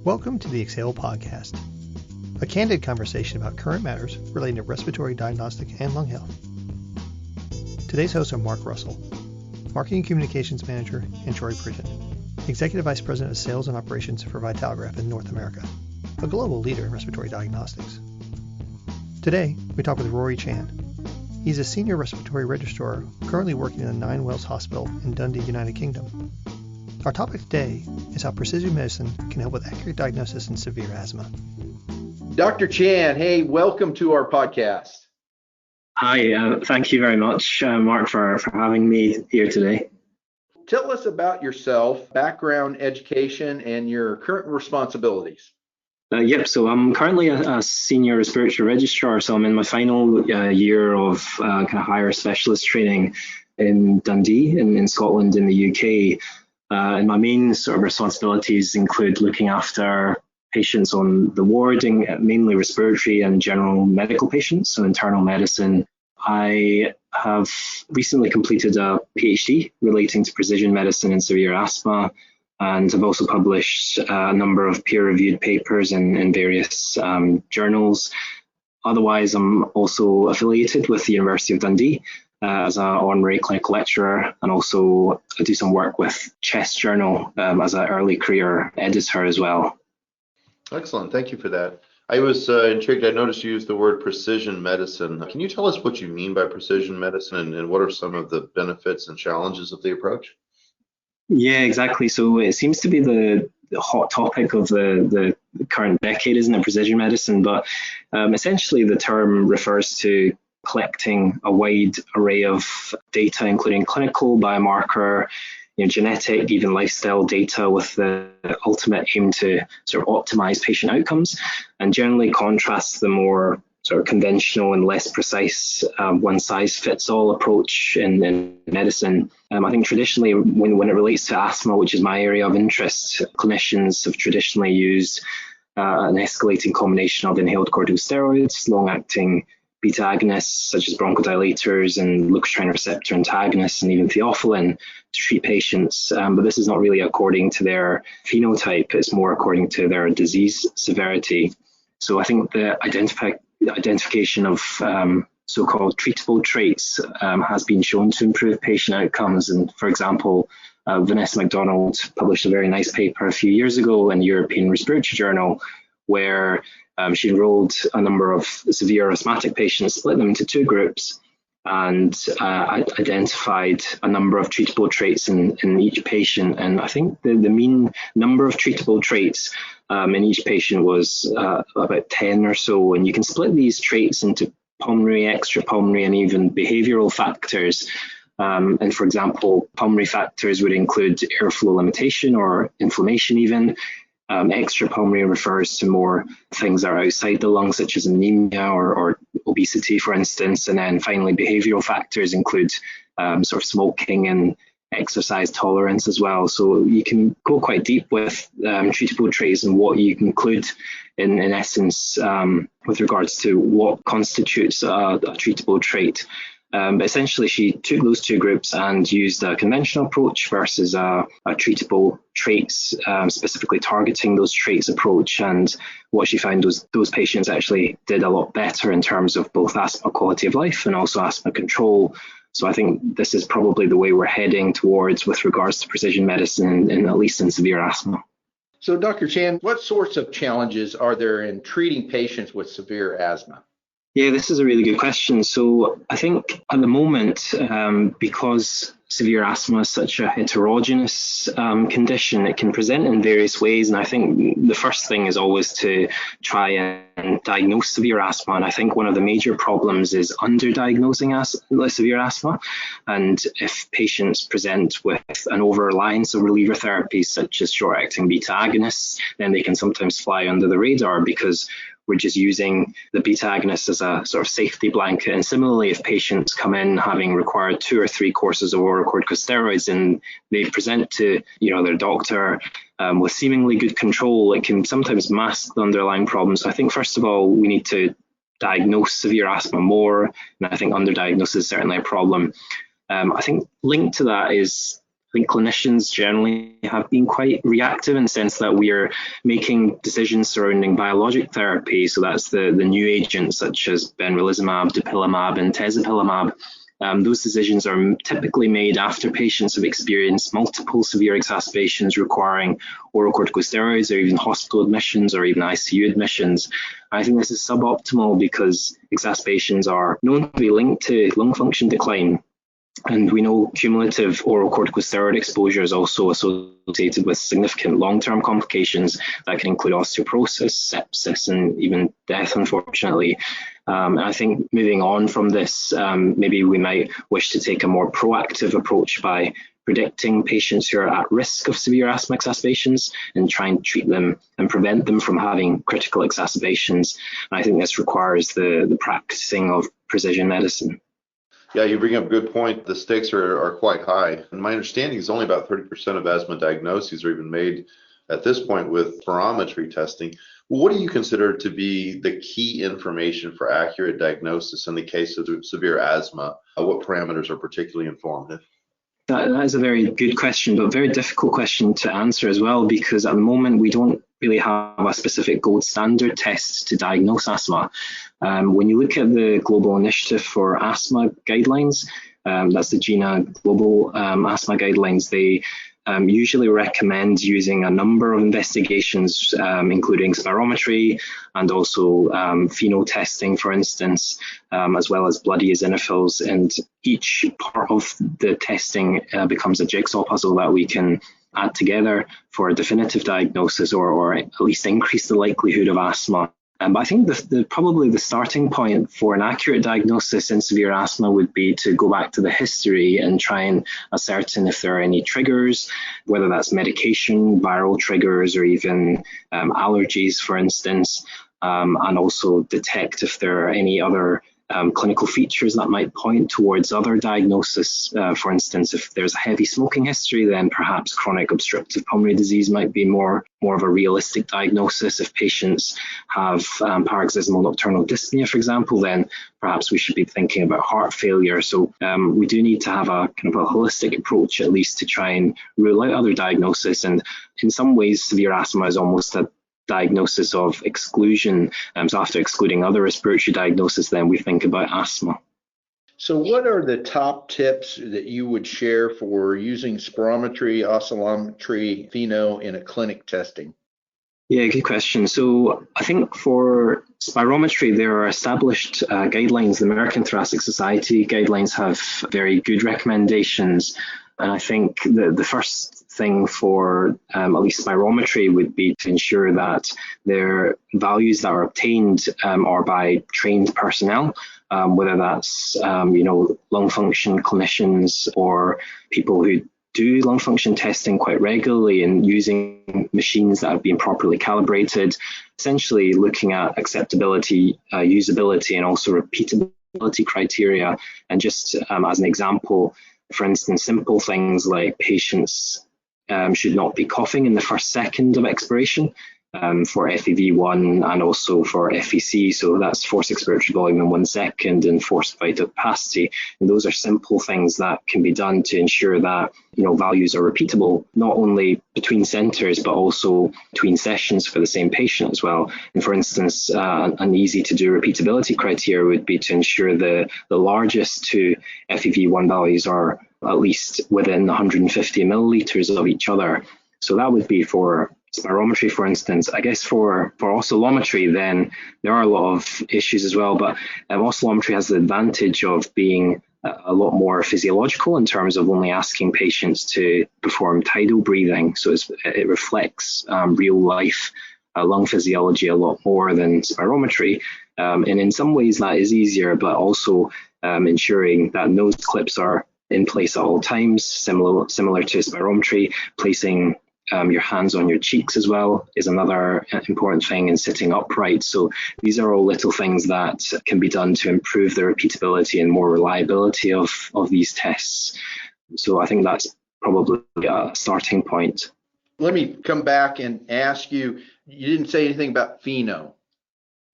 Welcome to the Exhale Podcast, a candid conversation about current matters relating to respiratory diagnostic and lung health. Today's hosts are Mark Russell, Marketing Communications Manager, and Rory Chan, Executive Vice President of Sales and Operations for Vitalograph in North America, a global leader in respiratory diagnostics. Today, we talk with Rory Chan. He's a senior respiratory registrar currently working in the Ninewells Hospital in Dundee, United Kingdom. Our topic today is how precision medicine can help with accurate diagnosis in severe asthma. Dr. Chan, hey, welcome to our podcast. Hi, thank you very much, Mark, for having me here today. Tell us about yourself, background, education, and your current responsibilities. So I'm currently a senior respiratory registrar, so I'm in my final year of kind of higher specialist training in Dundee in Scotland in the UK. And my main sort of responsibilities include looking after patients on the ward, mainly respiratory and general medical patients, so internal medicine. I have recently completed a PhD relating to precision medicine and severe asthma, and have also published a number of peer-reviewed papers in various journals. Otherwise, I'm also affiliated with the University of Dundee as an Honorary Clinical Lecturer, and also I do some work with Chest Journal as an early career editor as well. Excellent, thank you for that. I was intrigued, I noticed you used the word precision medicine. Can you tell us what you mean by precision medicine and what are some of the benefits and challenges of the approach? Yeah, exactly. So it seems to be the hot topic of the current decade, isn't it, precision medicine? But essentially the term refers to collecting a wide array of data, including clinical, biomarker, genetic, even lifestyle data, with the ultimate aim to sort of optimize patient outcomes, and generally contrasts the more sort of conventional and less precise one-size-fits-all approach in medicine. I think traditionally, when it relates to asthma, which is my area of interest, clinicians have traditionally used an escalating combination of inhaled corticosteroids, long-acting beta agonists such as bronchodilators and leukotriene receptor antagonists, and even theophylline to treat patients. But this is not really according to their phenotype, it's more according to their disease severity. So I think the identification of so-called treatable traits has been shown to improve patient outcomes. And for example, Vanessa MacDonald published a very nice paper a few years ago in the European Respiratory Journal, where she enrolled a number of severe asthmatic patients, split them into two groups, and identified a number of treatable traits in each patient. And I think the mean number of treatable traits in each patient was about 10 or so. And you can split these traits into pulmonary, extrapulmonary, and even behavioral factors. And for example, pulmonary factors would include airflow limitation or inflammation even. Extrapulmonary refers to more things that are outside the lungs, such as anemia or obesity, for instance. And then finally, behavioral factors include sort of smoking and exercise tolerance as well. So you can go quite deep with treatable traits and what you include in essence with regards to what constitutes a treatable trait. But essentially, she took those two groups and used a conventional approach versus a treatable traits, specifically targeting those traits approach. And what she found was those patients actually did a lot better in terms of both asthma quality of life and also asthma control. So I think this is probably the way we're heading towards with regards to precision medicine, at least in severe asthma. So Dr. Chan, what sorts of challenges are there in treating patients with severe asthma? Yeah, this is a really good question. So I think at the moment, because severe asthma is such a heterogeneous condition, it can present in various ways. And I think the first thing is always to try and diagnose severe asthma. And I think one of the major problems is underdiagnosing severe asthma. And if patients present with an over-reliance of reliever therapies, such as short-acting beta agonists, then they can sometimes fly under the radar because we're just using the beta agonist as a sort of safety blanket. And similarly, if patients come in having required 2 or 3 courses of oral corticosteroids and they present to their doctor with seemingly good control, it can sometimes mask the underlying problems. So I think first of all, we need to diagnose severe asthma more, and I think underdiagnosis is certainly a problem. I think linked to that is I think clinicians generally have been quite reactive in the sense that we are making decisions surrounding biologic therapy. So that's the new agents such as benralizumab, dupilumab, and tezepelumab. Those decisions are typically made after patients have experienced multiple severe exacerbations requiring oral corticosteroids or even hospital admissions or even ICU admissions. I think this is suboptimal because exacerbations are known to be linked to lung function decline. And we know cumulative oral corticosteroid exposure is also associated with significant long-term complications that can include osteoporosis, sepsis, and even death, unfortunately. And I think moving on from this, maybe we might wish to take a more proactive approach by predicting patients who are at risk of severe asthma exacerbations and try and treat them and prevent them from having critical exacerbations. And I think this requires the practicing of precision medicine. Yeah, you bring up a good point. The stakes are quite high. And my understanding is only about 30% of asthma diagnoses are even made at this point with spirometry testing. What do you consider to be the key information for accurate diagnosis in the case of severe asthma? What parameters are particularly informative? That is a very good question, but very difficult question to answer as well, because at the moment we don't really have a specific gold standard test to diagnose asthma. When you look at the Global Initiative for Asthma Guidelines, that's the GINA Global Asthma Guidelines, they usually recommend using a number of investigations, including spirometry and also FeNO testing, for instance, as well as blood eosinophils. And each part of the testing becomes a jigsaw puzzle that we can add together for a definitive diagnosis or at least increase the likelihood of asthma. But I think probably the starting point for an accurate diagnosis in severe asthma would be to go back to the history and try and ascertain if there are any triggers, whether that's medication, viral triggers, or even allergies, for instance, and also detect if there are any other clinical features that might point towards other diagnosis. For instance, if there's a heavy smoking history, then perhaps chronic obstructive pulmonary disease might be more of a realistic diagnosis. If patients have paroxysmal nocturnal dyspnea, for example, then perhaps we should be thinking about heart failure. So we do need to have a kind of a holistic approach, at least, to try and rule out other diagnosis. And in some ways, severe asthma is almost a diagnosis of exclusion. So after excluding other respiratory diagnoses, then we think about asthma. So what are the top tips that you would share for using spirometry, oscillometry, FeNO in a clinic testing? Yeah, good question. So I think for spirometry, there are established guidelines. The American Thoracic Society guidelines have very good recommendations. And I think the first thing for at least spirometry would be to ensure that their values that are obtained are by trained personnel, whether that's lung function clinicians or people who do lung function testing quite regularly and using machines that have been properly calibrated, essentially looking at acceptability, usability, and also repeatability criteria. And just as an example, for instance, simple things like patients should not be coughing in the first second of expiration for FEV1 and also for FEC. So that's forced expiratory volume in 1 second and forced vital capacity. And those are simple things that can be done to ensure that values are repeatable, not only between centres, but also between sessions for the same patient as well. And for instance, an easy to do repeatability criteria would be to ensure the largest two FEV1 values are at least within 150 millilitres of each other. So that would be for spirometry, for instance. I guess for oscillometry, then there are a lot of issues as well, but oscillometry has the advantage of being a lot more physiological in terms of only asking patients to perform tidal breathing. So it reflects real life lung physiology a lot more than spirometry. And in some ways that is easier, but also ensuring that nose clips are in place at all times, similar to spirometry. Placing your hands on your cheeks as well is another important thing, and sitting upright. So these are all little things that can be done to improve the repeatability and more reliability of these tests. So I think that's probably a starting point. Let me come back and ask you, you didn't say anything about FeNO.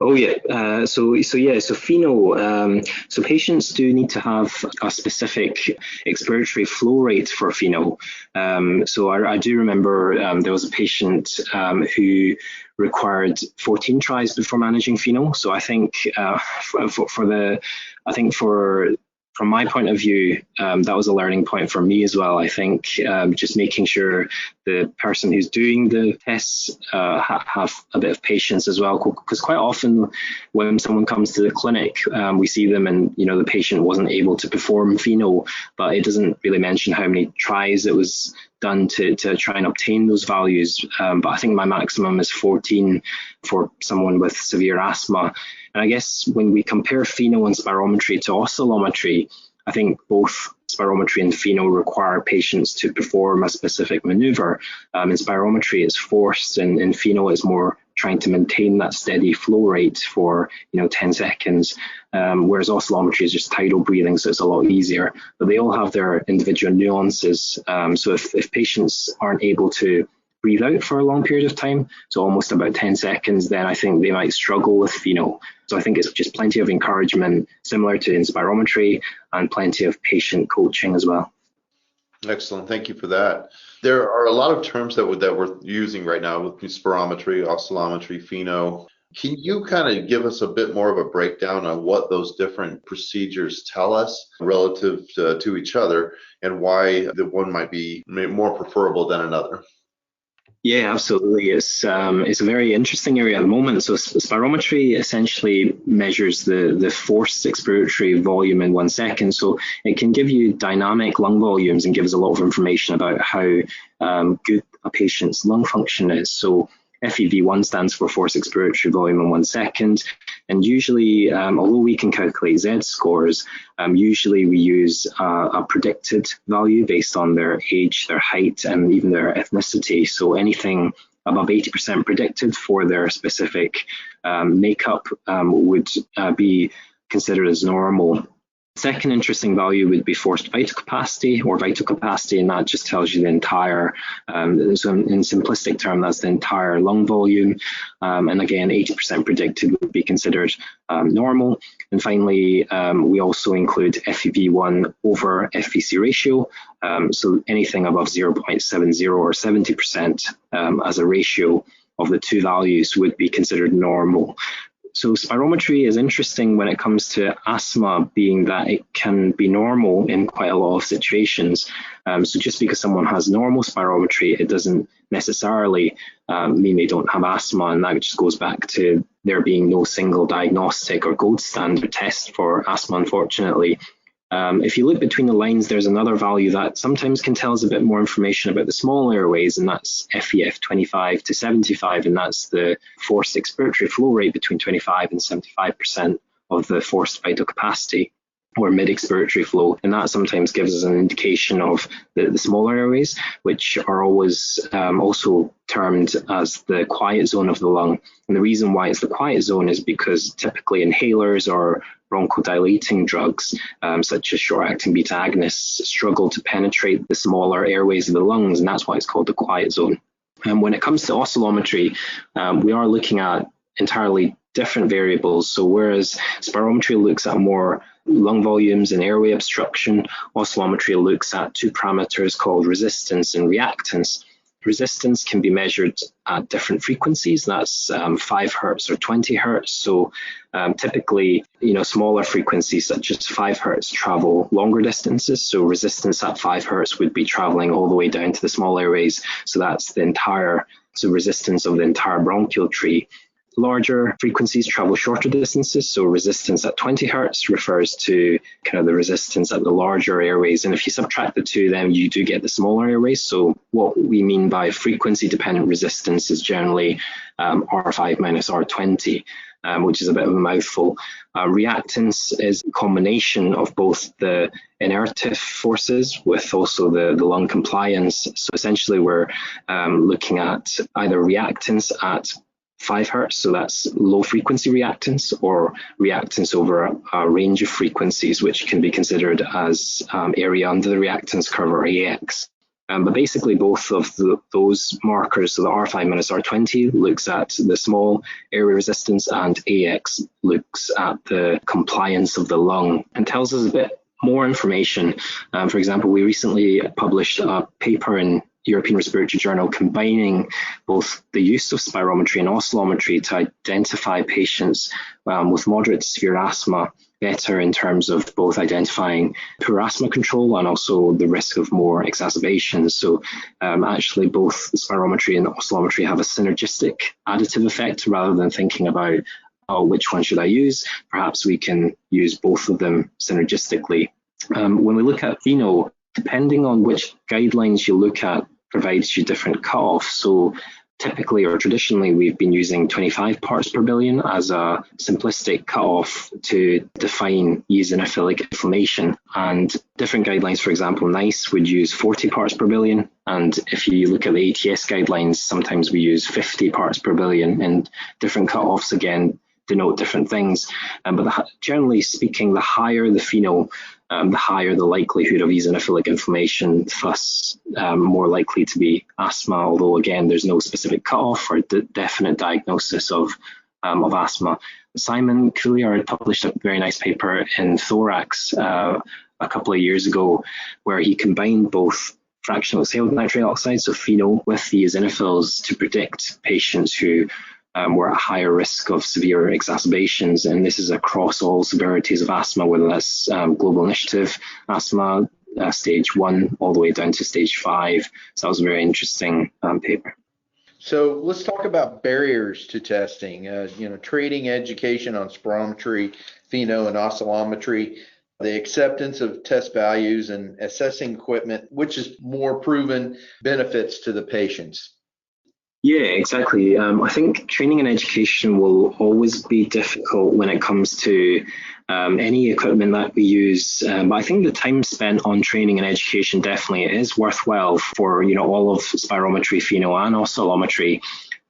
Oh yeah, so FeNO. So patients do need to have a specific expiratory flow rate for FeNO. So I do remember there was a patient who required 14 tries before managing FeNO. So I think from my point of view, that was a learning point for me as well. I think just making sure the person who's doing the tests have a bit of patience as well, because quite often when someone comes to the clinic, we see them and the patient wasn't able to perform FeNO, but it doesn't really mention how many tries it was done to try and obtain those values. But I think my maximum is 14 for someone with severe asthma. And I guess when we compare FeNO and spirometry to oscillometry, I think both spirometry and FeNO require patients to perform a specific maneuver. In spirometry, it's forced, and in FeNO, it's more trying to maintain that steady flow rate for 10 seconds, whereas oscillometry is just tidal breathing, so it's a lot easier. But they all have their individual nuances. So if patients aren't able to breathe out for a long period of time, so almost about 10 seconds, then I think they might struggle with FeNO. So I think it's just plenty of encouragement, similar to in spirometry, and plenty of patient coaching as well. Excellent. Thank you for that. There are a lot of terms that we're using right now with spirometry, oscillometry, FeNO. Can you kind of give us a bit more of a breakdown on what those different procedures tell us relative to each other, and why the one might be more preferable than another? Yeah, absolutely. It's a very interesting area at the moment. So spirometry essentially measures the forced expiratory volume in 1 second. So it can give you dynamic lung volumes and gives a lot of information about how good a patient's lung function is. So FEV1 stands for forced expiratory volume in 1 second. And usually, although we can calculate Z scores, usually we use a predicted value based on their age, their height, and even their ethnicity. So anything above 80% predicted for their specific makeup would be considered as normal. Second interesting value would be forced vital capacity, and that just tells you the entire, so in simplistic term, that's the entire lung volume. And again, 80% predicted would be considered normal. And finally, we also include FEV1 over FVC ratio. So anything above 0.70 or 70% as a ratio of the two values would be considered normal. So spirometry is interesting when it comes to asthma, being that it can be normal in quite a lot of situations. So just because someone has normal spirometry, it doesn't necessarily mean they don't have asthma, and that just goes back to there being no single diagnostic or gold standard test for asthma, unfortunately. If you look between the lines, there's another value that sometimes can tell us a bit more information about the small airways, and that's FEF 25 to 75, and that's the forced expiratory flow rate between 25 and 75% of the forced vital capacity, or mid-expiratory flow. And that sometimes gives us an indication of the smaller airways, which are always also termed as the quiet zone of the lung. And the reason why it's the quiet zone is because typically inhalers or bronchodilating drugs, such as short-acting beta agonists, struggle to penetrate the smaller airways of the lungs, and that's why it's called the quiet zone. And when it comes to oscillometry, we are looking at entirely different variables. So whereas spirometry looks at more lung volumes and airway obstruction, oscillometry looks at two parameters called resistance and reactance. Resistance can be measured at different frequencies. That's 5 hertz or 20 hertz. So typically, smaller frequencies such as 5 hertz travel longer distances. So resistance at 5 hertz would be traveling all the way down to the small airways. So that's so resistance of the entire bronchial tree. Larger frequencies travel shorter distances, so resistance at 20 hertz refers to kind of the resistance at the larger airways. And if you subtract the two, then you do get the smaller airways. So what we mean by frequency-dependent resistance is generally R5 minus R20, which is a bit of a mouthful. Reactance is a combination of both the inertive forces with also the lung compliance. So essentially we're looking at either reactance at 5 hertz, so that's low frequency reactance, or reactance over a range of frequencies, which can be considered as area under the reactance curve, or AX. But basically, both of those markers, so the R5-R20 looks at the small airway resistance, and AX looks at the compliance of the lung and tells us a bit more information. For example, we recently published a paper in European Respiratory Journal combining both the use of spirometry and oscillometry to identify patients with moderate to severe asthma better in terms of both identifying poor asthma control and also the risk of more exacerbations. So actually both spirometry and oscillometry have a synergistic additive effect rather than thinking about, oh, which one should I use? Perhaps we can use both of them synergistically. When we look at FeNO, depending on which guidelines you look at, provides you different cutoffs. So typically or traditionally, we've been using 25 parts per billion as a simplistic cutoff to define eosinophilic inflammation. And different guidelines, for example, NICE would use 40 parts per billion. And if you look at the ATS guidelines, sometimes we use 50 parts per billion, and different cutoffs again denote different things. But generally speaking, the higher the FeNO, the higher the likelihood of eosinophilic inflammation, thus more likely to be asthma, although again, there's no specific cutoff or definite diagnosis of asthma. Simon Couliard published a very nice paper in Thorax a couple of years ago, where he combined both fractional exhaled nitric oxide, so FeNO, with the eosinophils to predict patients who were at higher risk of severe exacerbations. And this is across all severities of asthma, whether that's global initiative asthma, stage 1, all the way down to stage 5. So that was a very interesting paper. So let's talk about barriers to testing, training education on spirometry, FeNO, and oscillometry, the acceptance of test values, and assessing equipment, which is more proven benefits to the patients. Yeah, exactly. I think training and education will always be difficult when it comes to any equipment that we use. But I think the time spent on training and education definitely is worthwhile for all of spirometry, FeNO, and oscillometry.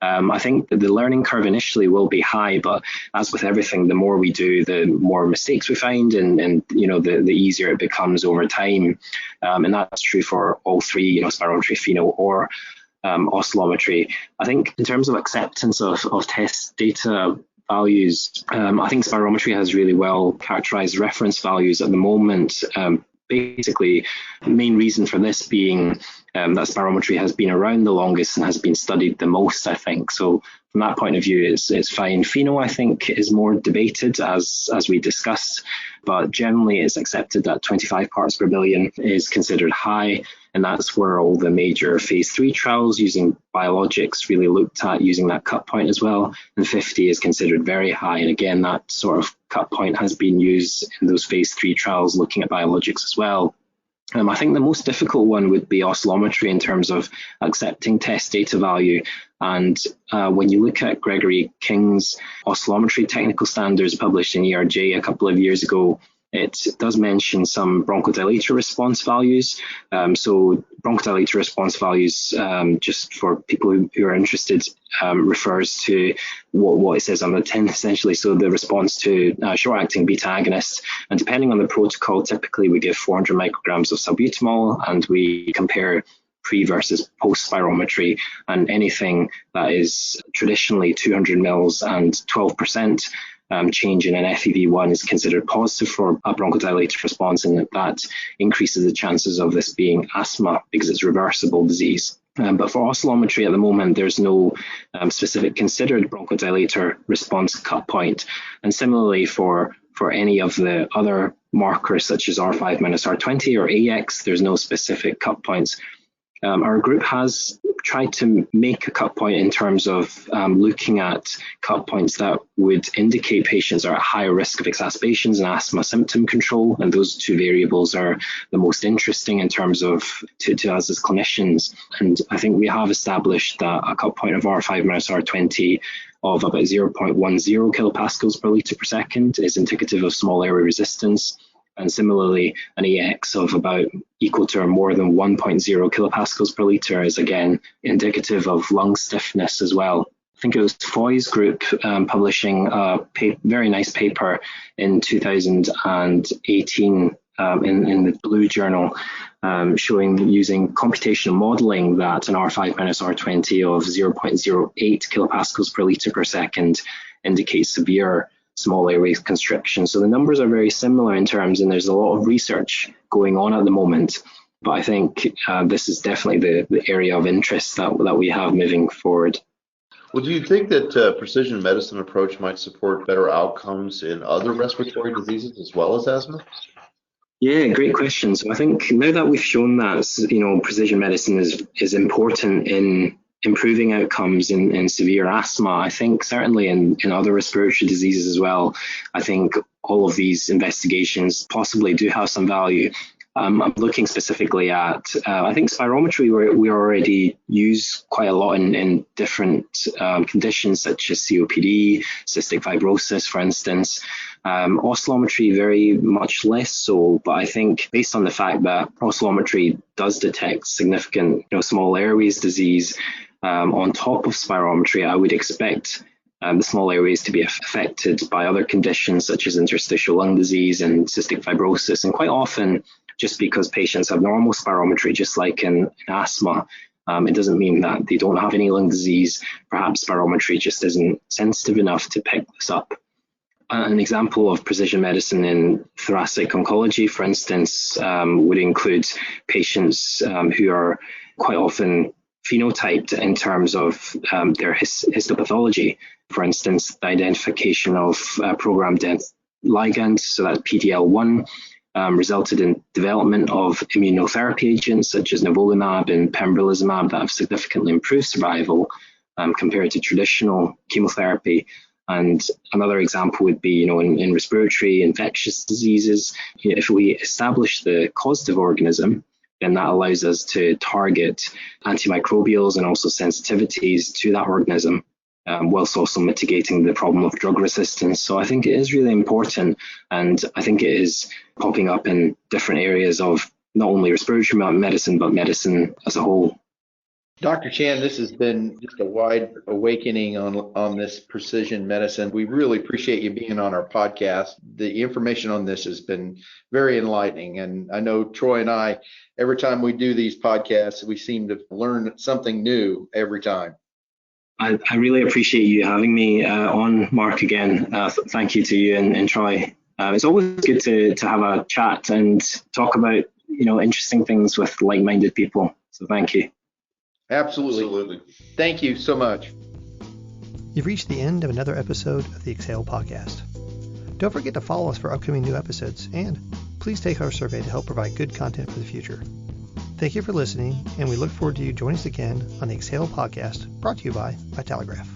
I think that the learning curve initially will be high, but as with everything, the more we do, the more mistakes we find, and the easier it becomes over time. And that's true for all three, spirometry, FeNO, or oscillometry. I think in terms of acceptance of test data values, I think spirometry has really well characterized reference values at the moment. Basically, the main reason for this being that spirometry has been around the longest and has been studied the most, I think. So from that point of view, it's fine. FeNO, I think, is more debated, as we discussed, but generally it's accepted that 25 parts per billion is considered high, and that's where all the major phase 3 trials using biologics really looked at using that cut point as well. And 50 is considered very high, and again, that sort of cut point has been used in those phase 3 trials looking at biologics as well. I think the most difficult one would be oscillometry in terms of accepting test data value. And when you look at Gregory King's oscillometry technical standards published in ERJ a couple of years ago, it does mention some bronchodilator response values. So bronchodilator response values, just for people who are interested, refers to what it says on the tin, essentially. So the response to short-acting beta agonists. And depending on the protocol, typically we give 400 micrograms of salbutamol, and we compare pre versus post spirometry, and anything that is traditionally 200 mils and 12%. Change in an FEV1 is considered positive for a bronchodilator response, and that increases the chances of this being asthma because it's reversible disease. But for oscillometry at the moment, there's no specific considered bronchodilator response cut point. And similarly for any of the other markers such as R5-R20 or AX, there's no specific cut points. Our group has tried to make a cut point in terms of looking at cut points that would indicate patients are at higher risk of exacerbations and asthma symptom control, and those two variables are the most interesting in terms of to us as clinicians. And I think we have established that a cut point of R5-R20 of about 0.10 kilopascals per litre per second is indicative of small airway resistance. And similarly, an AX of about equal to or more than 1.0 kilopascals per litre is again indicative of lung stiffness as well. I think it was Foy's group publishing a very nice paper in 2018 in the Blue Journal, showing using computational modeling that an R5 minus R20 of 0.08 kilopascals per litre per second indicates severe small airway constriction. So the numbers are very similar in terms, and there's a lot of research going on at the moment. But I think this is definitely the area of interest that we have moving forward. Well, do you think that precision medicine approach might support better outcomes in other respiratory diseases as well as asthma? Yeah, great question. So I think now that we've shown that, precision medicine is important in improving outcomes in severe asthma, I think certainly in other respiratory diseases as well, I think all of these investigations possibly do have some value. I'm looking specifically at, I think spirometry we already use quite a lot in different conditions such as COPD, cystic fibrosis, for instance. Oscillometry very much less so, but I think based on the fact that oscillometry does detect significant small airways disease on top of spirometry, I would expect the small airways to be affected by other conditions such as interstitial lung disease and cystic fibrosis, and quite often just because patients have normal spirometry, just like in asthma, it doesn't mean that they don't have any lung disease. Perhaps spirometry just isn't sensitive enough to pick this up. An example of precision medicine in thoracic oncology, for instance, would include patients who are quite often phenotyped in terms of their histopathology. For instance, the identification of programmed ligands, so that's PDL1, resulted in development of immunotherapy agents such as nivolumab and pembrolizumab that have significantly improved survival compared to traditional chemotherapy. And another example would be, in respiratory infectious diseases, if we establish the causative organism, then that allows us to target antimicrobials and also sensitivities to that organism, whilst also mitigating the problem of drug resistance. So I think it is really important, and I think it is popping up in different areas of not only respiratory medicine, but medicine as a whole. Dr. Chan, this has been just a wide awakening on this precision medicine. We really appreciate you being on our podcast. The information on this has been very enlightening. And I know Troy and I, every time we do these podcasts, we seem to learn something new every time. I really appreciate you having me on, Mark, again. Thank you to you and Troy. It's always good to have a chat and talk about, interesting things with like-minded people. So thank you. Absolutely. Thank you so much. You've reached the end of another episode of the Exhale podcast. Don't forget to follow us for upcoming new episodes, and please take our survey to help provide good content for the future. Thank you for listening, and we look forward to you joining us again on the Exhale podcast, brought to you by Telegraph.